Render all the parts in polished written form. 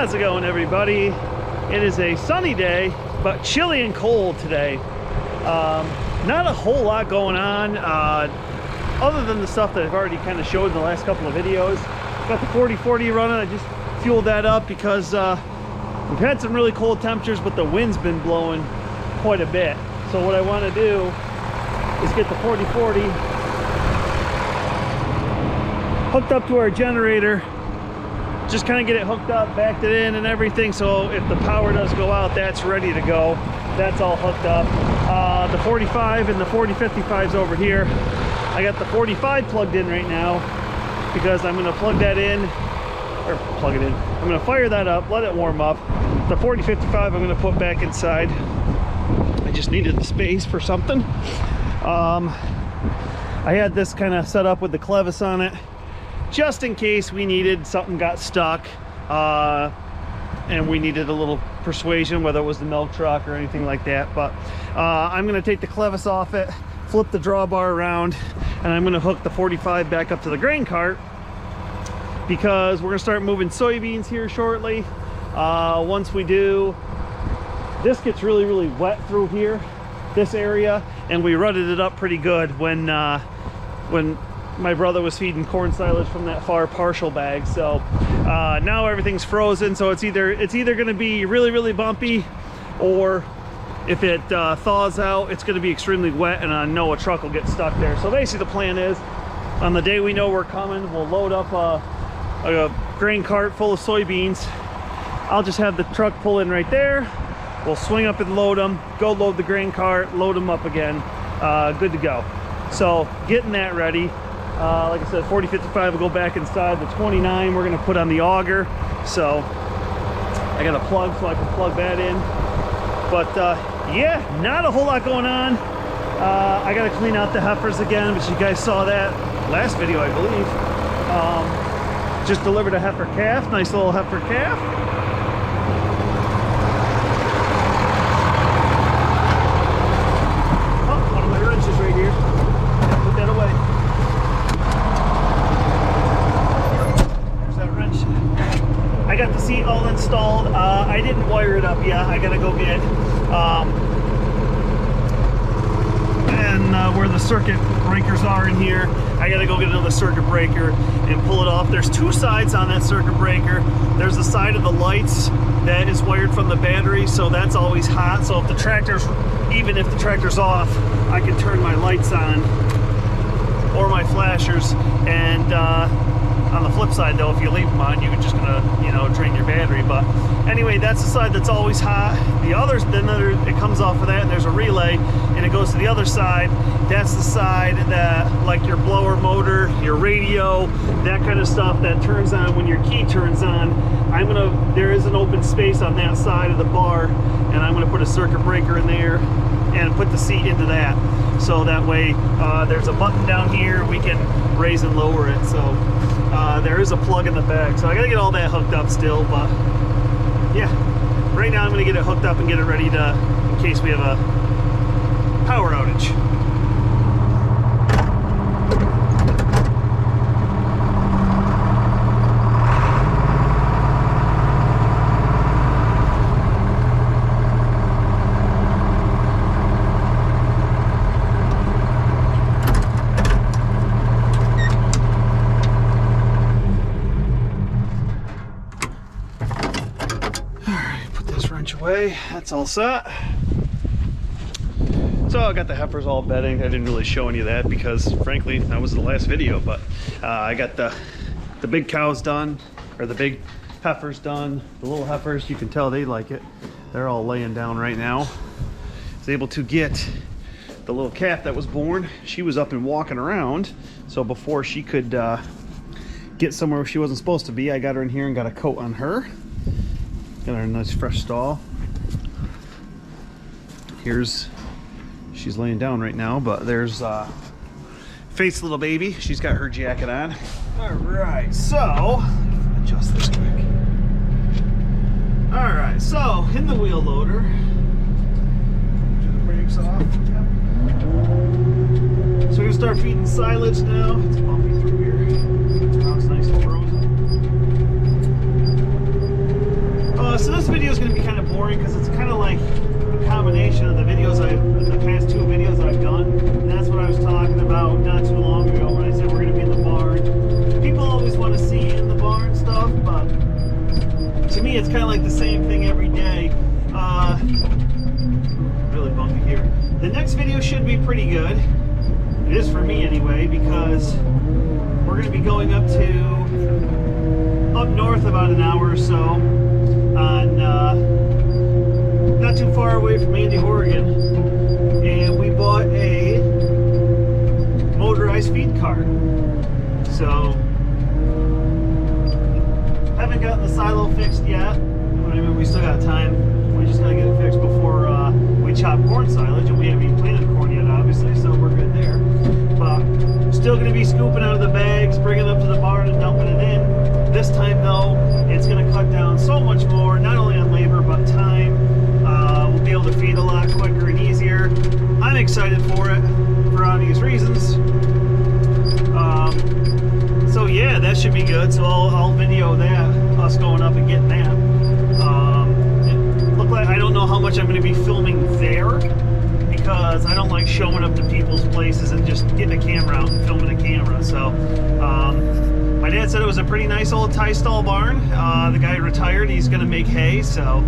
How's it going, everybody? It is a sunny day, but chilly and cold today. Not a whole lot going on, other than the stuff that I've already kind of showed in the last couple of videos. Got the 40-40 running. I just fueled that up because we've had some really cold temperatures, but the wind's been blowing quite a bit. So what I want to do is get the 40-40 hooked up to our generator. Just kind of get it hooked up, backed it in and everything, so if the power does go out, that's ready to go. That's all hooked up. The 45 and the 40-55's over here. I got the 45 plugged in right now because I'm going to plug that in, or plug it in. I'm going to fire that up, let it warm up. The 40-55 I'm going to put back inside. I just needed the space for something. I had this kind of set up with the clevis on it, just in case we needed something got stuck and we needed a little persuasion, whether it was the milk truck or anything like that. But I'm going to take the clevis off it, flip the drawbar around, and I'm going to hook the 45 back up to the grain cart because we're going to start moving soybeans here shortly. Once we do, this gets really wet through here, this area, and we rutted it up pretty good when my brother was feeding corn silage from that far partial bag. So now everything's frozen, so it's either going to be really bumpy, or if it thaws out, it's going to be extremely wet, and I know a truck will get stuck there. So basically the plan is, on the day we know we're coming, we'll load up a grain cart full of soybeans. I'll just have the truck pull in right there. We'll swing up and load them, go load the grain cart, load them up again, good to go. So getting that ready. Like I said, 40-55 will go back inside. The 29 we're going to put on the auger. So I got a plug so I can plug that in. But yeah, not a whole lot going on. I got to clean out the heifers again, but you guys saw that last video, I believe. Just delivered a heifer calf, nice little heifer calf. Oh, one of my wrenches right here. Put that away. I got the seat all installed. I didn't wire it up yet. I gotta go get where the circuit breakers are in here. I gotta go get another circuit breaker and pull it off. There's two sides on that circuit breaker. There's the side of the lights that is wired from the battery, so that's always hot. So if the tractor's, even if the tractor's off, I can turn my lights on or my flashers. And on the flip side though, if you leave them on, you're just gonna, you know, drain your battery. But anyway, that's the side that's always hot. The others, then it comes off of that, and there's a relay, and it goes to the other side. That's the side that, like your blower motor, your radio, that kind of stuff, that turns on when your key turns on. There is an open space on that side of the bar, and I'm gonna put a circuit breaker in there and put the seat into that. So that way, there's a button down here, we can raise and lower it. So there is a plug in the back. So I gotta get all that hooked up still, but yeah, right now I'm gonna get it hooked up and get it ready to, in case we have a power outage. Away, that's all set. So I got the heifers all bedding. I didn't really show any of that because frankly that was the last video, but I got the big cows done, or the big heifers done. The little heifers, you can tell they like it. They're all laying down right now. I was able to get the little calf that was born. She was up and walking around, so before she could get somewhere she wasn't supposed to be, I got her in here and got a coat on her. Got her a nice fresh stall. She's laying down right now, but there's Faith's little baby. She's got her jacket on. All right, so adjust this quick. All right, so in the wheel loader, turn the brakes off. Yep. So we're gonna start feeding silage now. It's bumpy through here. Now it's nice and frozen. me, it's kind of like the same thing every day. Really bumpy here. The next video should be pretty good. It is for me anyway, because we're going to be going up north about an hour or so on not too far away from Andy, Oregon, and we bought a motorized feed cart. So haven't gotten the silo fixed yet. I mean, we still got time. We just gotta get it fixed before we chop corn silage, and we haven't even planted corn yet, obviously, so we're good there. But still gonna be scooping out of the bags, bringing it up to the barn and dumping it in. This time though, it's gonna cut down so much more, not only on labor, but time. We'll be able to feed a lot quicker and easier. I'm excited for it, for obvious reasons. So yeah, that should be good. So I'll video that, us going up and getting that. Look like, I don't know how much I'm going to be filming there, because I don't like showing up to people's places and just getting a camera out and filming a camera. So my dad said it was a pretty nice old tie stall barn. The guy retired. He's going to make hay, so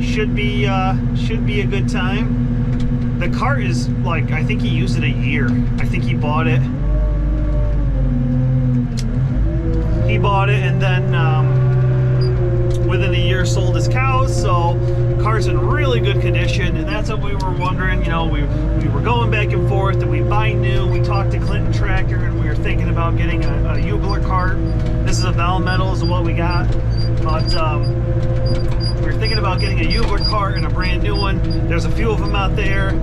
should be a good time. The cart is like, I think he used it a year. I think he bought it. And then within a year sold his cows, so car's in really good condition. And that's what we were wondering. You know, we were going back and forth. Did we buy new? We talked to Clinton Tractor, and we were thinking about getting a Ubler cart. This is a Val Metal is what we got, but we were thinking about getting a Ubler cart and a brand new one. There's a few of them out there.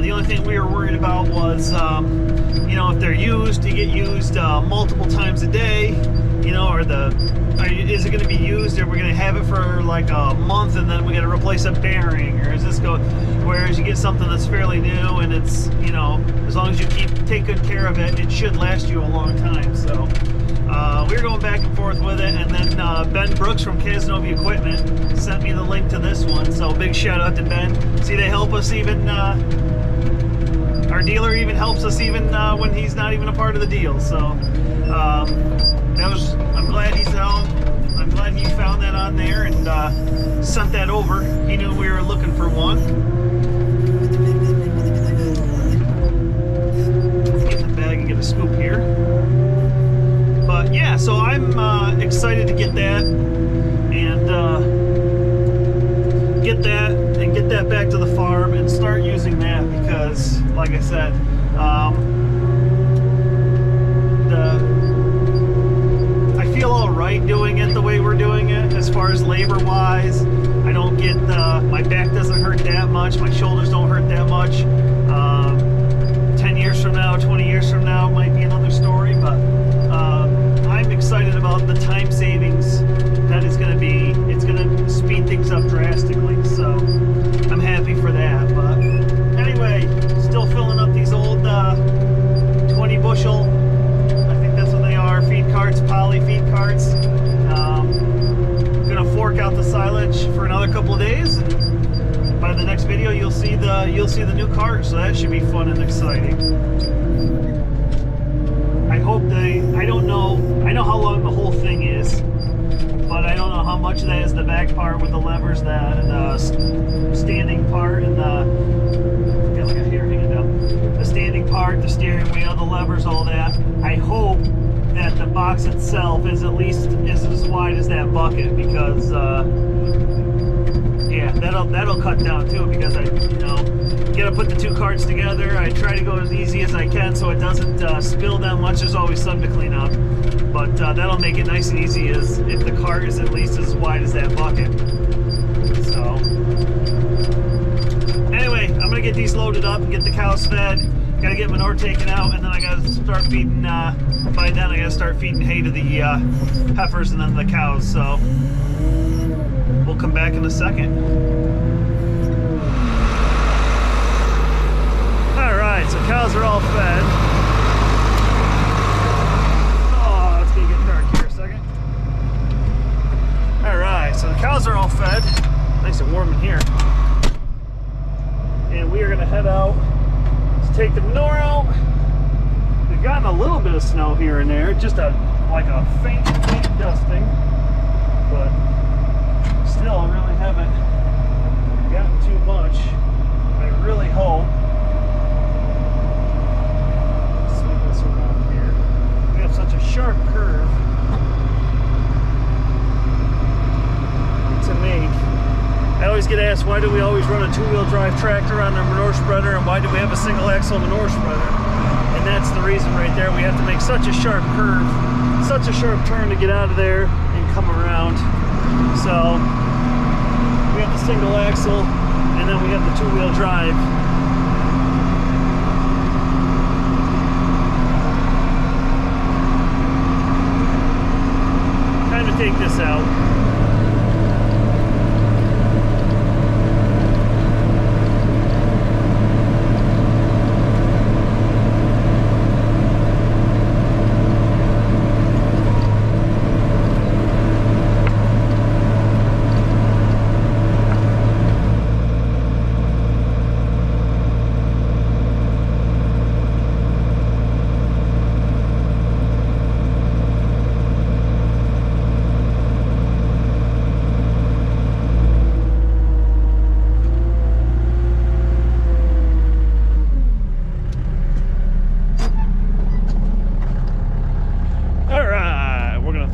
The only thing we were worried about was you know, if they're used, to get used multiple times a day. You know, is it going to be used, or we're going to have it for like a month and then we got to replace a bearing, or is this go? Whereas you get something that's fairly new and it's, you know, as long as you take good care of it, it should last you a long time. So we were going back and forth with it, and then Ben Brooks from Casanova Equipment sent me the link to this one. So big shout out to Ben. See, they help us even. Our dealer even helps us even when he's not even a part of the deal. So. I'm glad he's out. I'm glad he found that on there and sent that over. He knew we were looking for one. Get in the bag and get a scoop here. But yeah, so I'm excited to get that and get that back to the farm and start using that, because, like I said, I feel all right doing it the way we're doing it. As far as labor wise, I don't get my back doesn't hurt that much, my shoulders don't hurt that much. 10 years from now, 20 years from now, it might be another story, but I'm excited about the time savings that is going to be. It's going to speed things up drastically, so I'm happy for that. But anyway, still filling up these old 20 bushel, I think that's what they are, feed carts, poly feed carts. Gonna fork out the silage for another couple of days, and by the next video you'll see the new cart, so that should be fun and exciting. I know how long the whole thing is, but I don't know how much of that is the back part with the levers, the standing part, and the standing part, the steering wheel, the levers, all that. I hope that the box itself is at least as wide as that bucket, because yeah, that'll cut down too, because I gotta put the two carts together. I try to go as easy as I can so it doesn't spill that much. There's always some to clean up, but that'll make it nice and easy as if the cart is at least as wide as that bucket. So anyway, I'm gonna get these loaded up and get the cows fed. Gotta get manure taken out, and then I gotta start feeding, by then I gotta start feeding hay to the heifers and then the cows. So we'll come back in a second. Alright, so cows are all fed. Oh, it's gonna get dark here a second. Alright, so the cows are all fed. Nice and warm in here. And we are gonna head out to take the manure out. We've gotten a little bit of snow here and there, just like a faint dusting. but still, I really haven't gotten too much. I really hope. Let's swing this around here. We have such a sharp curve to make. I always get asked, why do we always run a two-wheel drive tractor on our manure spreader, and why do we have a single axle manure spreader? And that's the reason right there. We have to make such a sharp curve, such a sharp turn to get out of there and come around. So we have the single axle, and then we have the two-wheel drive. Time to take this out.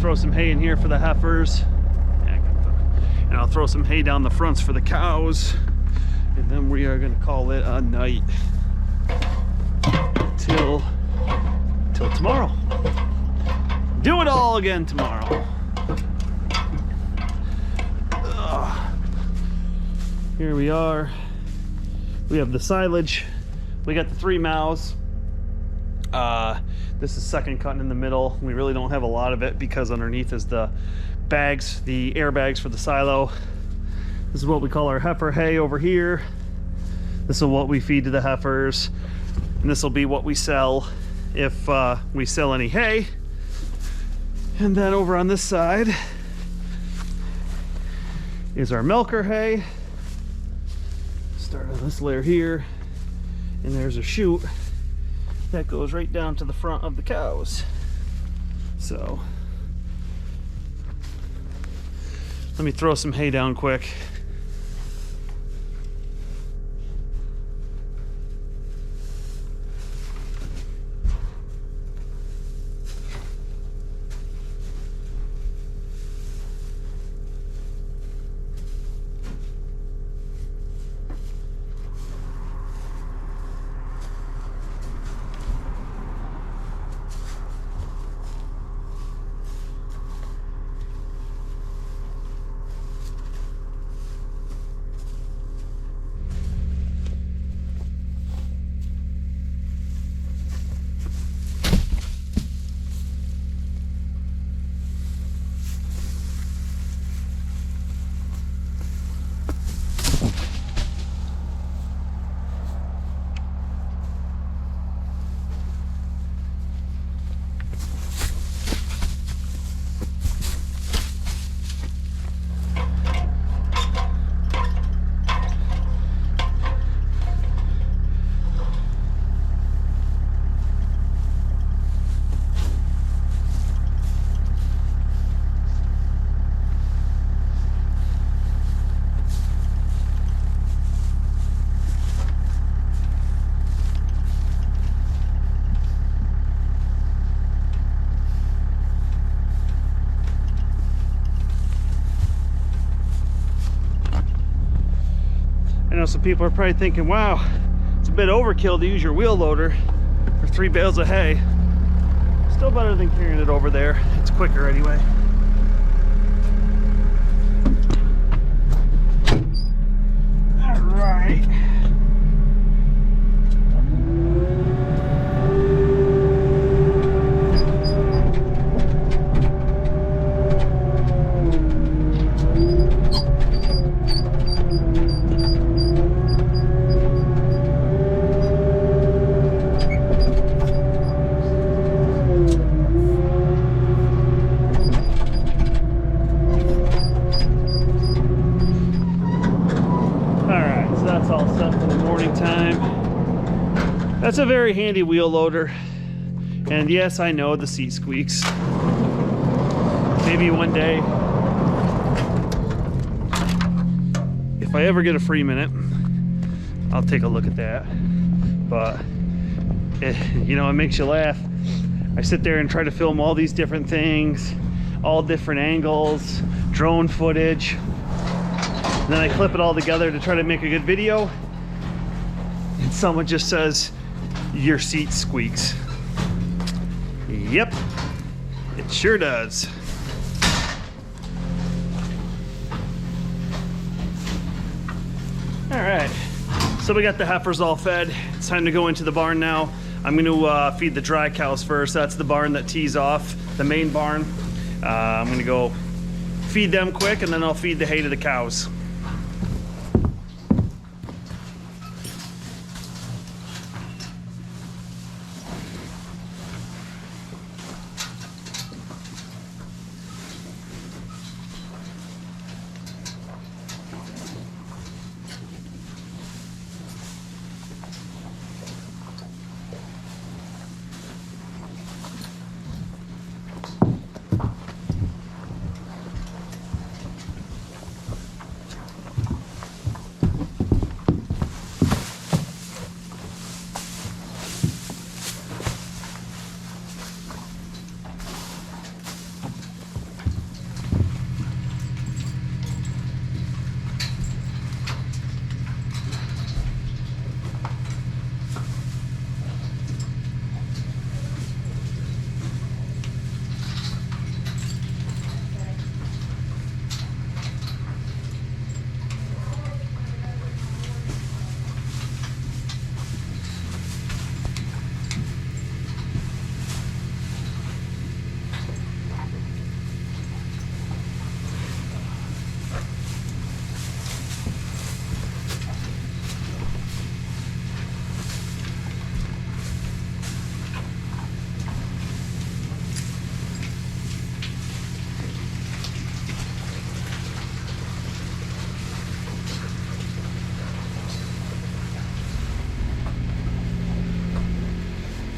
Throw some hay in here for the heifers, and I'll throw some hay down the fronts for the cows, and then we are going to call it a night till tomorrow. Do it all again tomorrow. Here we are. We have the silage. We got the 3 mows. This is second cutting in the middle. We really don't have a lot of it because underneath is the bags, the airbags for the silo. This is what we call our heifer hay over here. This is what we feed to the heifers. And this will be what we sell if we sell any hay. And then over on this side is our milker hay. Start on this layer here. And there's a chute that goes right down to the front of the cows. So let me throw some hay down quick. I know some people are probably thinking, wow, it's a bit overkill to use your wheel loader for 3 bales of hay. Still better than carrying it over there. It's quicker anyway. All right. That's a very handy wheel loader. And yes, I know the seat squeaks. Maybe one day if I ever get a free minute, I'll take a look at that. But you know, it makes you laugh. I sit there and try to film all these different things, all different angles, drone footage, and then I clip it all together to try to make a good video, and someone just says, your seat squeaks. Yep, it sure does. All right, so we got the heifers all fed. It's time to go into the barn now. I'm going to feed the dry cows first. That's the barn that tees off, the main barn. I'm going to go feed them quick, and then I'll feed the hay to the cows.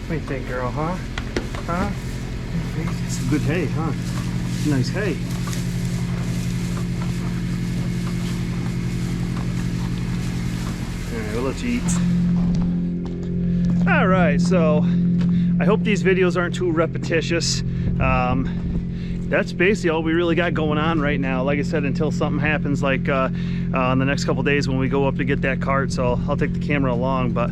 What do you think, girl, huh? Huh? It's some good hay, huh? Nice hay. Alright, we'll let you eat. Alright, so I hope these videos aren't too repetitious. That's basically all we really got going on right now. Like I said, until something happens, like in the next couple days when we go up to get that cart, so I'll take the camera along. But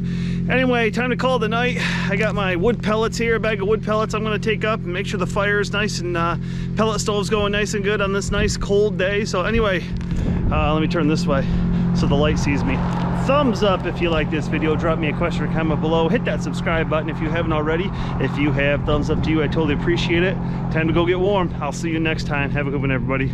anyway, time to call it the night. I got my wood pellets here, a bag of wood pellets I'm going to take up and make sure the fire is nice and pellet stove's going nice and good on this nice cold day. So anyway, let me turn this way so the light sees me. Thumbs up if you like this video. Drop me a question or comment below. Hit that subscribe button if you haven't already. If you have, thumbs up to you. I totally appreciate it. Time to go get warm. I'll see you next time. Have a good one, everybody.